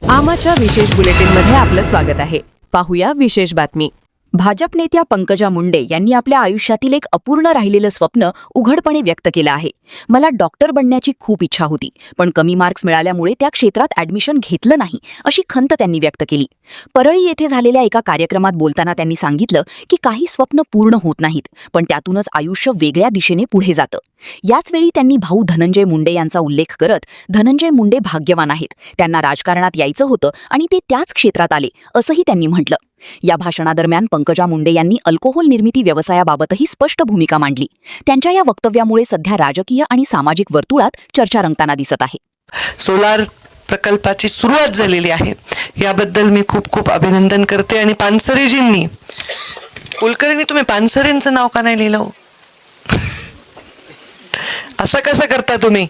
आमाच्या विशेष बुलेटिनमध्ये आपलं स्वागत आहे. पाहूया विशेष बातमी. भाजप नेत्या पंकजा मुंडे यांनी आपल्या आयुष्यातील एक अपूर्ण राहिलेलं स्वप्न उघडपणे व्यक्त केलं आहे. मला डॉक्टर बनण्याची खूप इच्छा होती, पण कमी मार्क्स मिळाल्यामुळे त्या क्षेत्रात ॲडमिशन घेतलं नाही, अशी खंत त्यांनी व्यक्त केली. परळी येथे झालेल्या एका कार्यक्रमात बोलताना त्यांनी सांगितलं की काही स्वप्न पूर्ण होत नाहीत, पण त्यातूनच आयुष्य वेगळ्या दिशेने पुढे जातं. याचवेळी त्यांनी भाऊ धनंजय मुंडे यांचा उल्लेख करत धनंजय मुंडे भाग्यवान आहेत, त्यांना राजकारणात यायचं होतं आणि ते त्याच क्षेत्रात आले, असंही त्यांनी म्हटलं. या भाषणादरम्यान पंकजा मुंडे यांनी अल्कोहोल निर्मिती व्यवसायाबाबतही स्पष्ट भूमिका मांडली. त्यांच्या या वक्तव्यामुळे सध्या राजकीय आणि सामाजिक वर्तुळात चर्चा रंगताना दिसत आहे. सोलार प्रकल्पाची सुरुवात झालेली आहे, याबद्दल मी खूप खूप अभिनंदन करते. आणि पानसरेजींनी, कुलकर्णी तुम्ही पानसरेंचं नाव का नाही लिहिलं? असं कसं करता तुम्ही?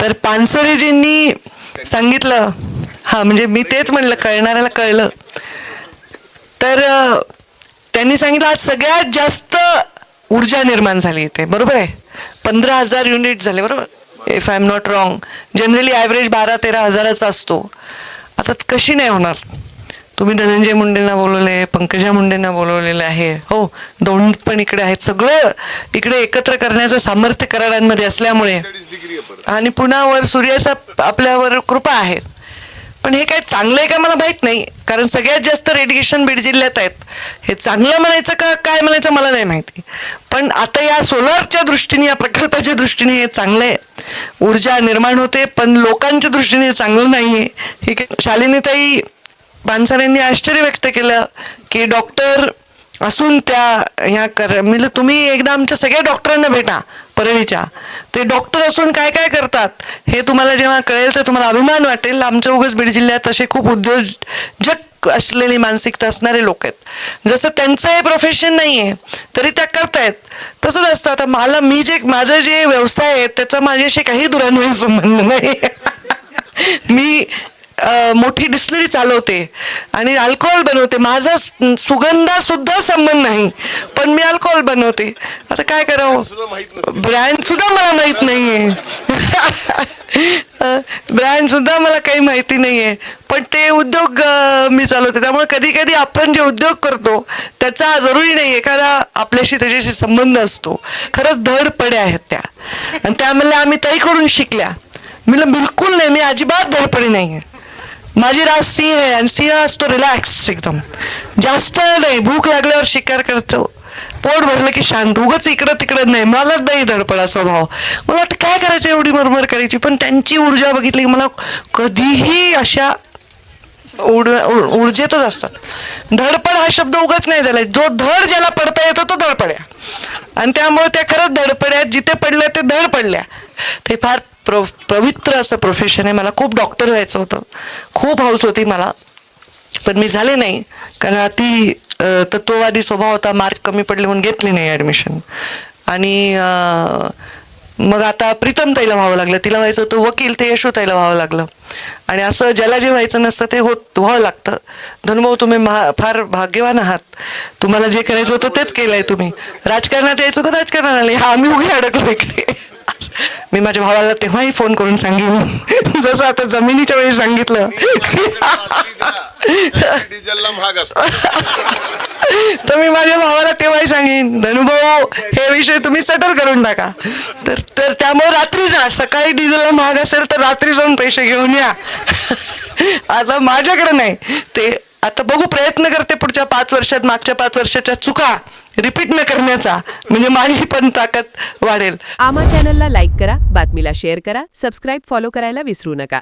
तर पानसरेजींनी सांगितलं, हा म्हणजे मी तेच म्हणलं, कळणाऱ्याला कळलं. तर त्यांनी सांगितलं आज सगळ्यात जास्त ऊर्जा निर्माण झाली इथे, बरोबर आहे. 15,000 युनिट झाले, बरोबर, if I am not wrong. Generally average 12-13 हजाराचा असतो. आता कशी नाही होणार? तुम्ही धनंजय मुंडेंना बोलवले, पंकजा मुंडेंना बोलवलेलं आहे, हो, दोन पण इकडे आहेत. सगळं इकडे एकत्र करण्याचं सामर्थ्य कराडांमध्ये असल्यामुळे आणि पुन्हा वर सूर्याचा आपल्यावर कृपा आहे. पण हे काय चांगलं आहे का मला माहीत नाही, कारण सगळ्यात जास्त रेडिएशन बीड जिल्ह्यात आहेत. हे चांगलं म्हणायचं का काय म्हणायचं मला नाही माहिती. पण आता या सोलारच्या दृष्टीने, या प्रकल्पाच्या दृष्टीने हे चांगलं आहे, ऊर्जा निर्माण होते. पण लोकांच्या दृष्टीने हे चांगलं नाही आहे. हे शालिनीताई पानसरेंनी आश्चर्य व्यक्त केलं की डॉक्टर असून त्या ह्या म्हणजे तुम्ही एकदा आमच्या सगळ्या डॉक्टरांना भेटा परळीच्या, ते डॉक्टर असून काय काय करतात हे तुम्हाला जेव्हा कळेल तर तुम्हाला अभिमान वाटेल. आमच्या उगाच बीड जिल्ह्यात असे खूप उद्योजक असलेली मानसिकता असणारे लोक आहेत. जसं त्यांचं हे प्रोफेशन नाही आहे तरी त्या करतायत, तसंच असतं. आता माझं जे व्यवसाय आहे त्याचा माझ्याशी काही दुरान्वयी संबंध नाही. मी मोठी डिस्टिलरी चालवते आणि अल्कोहोल बनवते. माझा सुगंधा सुद्धा संबंध नाही, पण मी अल्कोहोल बनवते. आता काय करावं? ब्रँड सुद्धा मला माहित नाहीये. ब्रँड सुद्धा मला काही माहिती नाहीये, पण ते उद्योग मी चालवते. त्यामुळे कधी कधी आपण जे उद्योग करतो त्याचा जरुरी नाहीये कारण आपल्याशी त्याच्याशी संबंध असतो. खरंच धडपड्या आहेत त्या, आणि त्यामुळे आम्ही ताईकडून शिकल्या. मी बिलकुल नाही, मी अजिबात धडपडी नाहीये. माझी रास सिंह आहे आणि सिंह असतो रिलॅक्स, एकदम जास्त नाही. भूक लागल्यावर शिकार करतो, पोट भरलं की शांत, उगाच इकडं तिकडं नाही. मलाच नाही धडपडा स्वभाव. मला वाटतं काय करायचं एवढी मरमर करायची. पण त्यांची ऊर्जा बघितली की मला कधीही अशा ऊर्जेतच असतात. धडपड हा शब्द उगाच नाही झालाय. जो धड ज्याला पडता येतो तो धडपड्या, आणि त्यामुळे त्या खरंच धडपड्या, जिथे पडल्या ते धड पडल्या. ते फार पवित्र असं प्रोफेशन आहे. मला खूप डॉक्टर व्हायचं होतं, खूप हौस होती मला, पण मी झाले नाही कारण अति तत्ववादी स्वभाव होता. मार्क कमी पडले म्हणून घेतली नाही ॲडमिशन. आणि मग आता प्रीतम ताईला व्हावं लागलं. तिला व्हायचं होतं वकील, ते यशोताईला व्हावं लागलं. आणि असं ज्याला जे व्हायचं नसतं ते व्हावं लागतं. धनुभाऊ तुम्ही फार भाग्यवान आहात. तुम्हाला जे करायचं होतं तेच केलंय तुम्ही. राजकारणात यायचं होतं राजकारणात आले, हा आम्ही उघडे अडकलो इकडे. मी माझ्या भावाला तेव्हाही फोन करून सांगेन, जसं आता जमिनीच्या वेळी सांगितलं, तर मी माझ्या भावाला तेव्हाही सांगेन, धनुभाऊ हे विषय तुम्ही सेटल करून टाका. तर त्यामुळे रात्री जा, सकाळी डिझेलला महाग असेल तर रात्री जाऊन पैसे घेऊन या. आता माझ्याकडे नाही ते. आता बघू, प्रयत्न करते पुढच्या 5 वर्षात मागच्या 5 वर्षाच्या चुका रिपीट न करण्याचा, म्हणजे माझी पण ताकद वाढेल. आमा चॅनलला लाईक करा, बातमीला शेअर करा, सबस्क्राईब फॉलो करायला विसरू नका.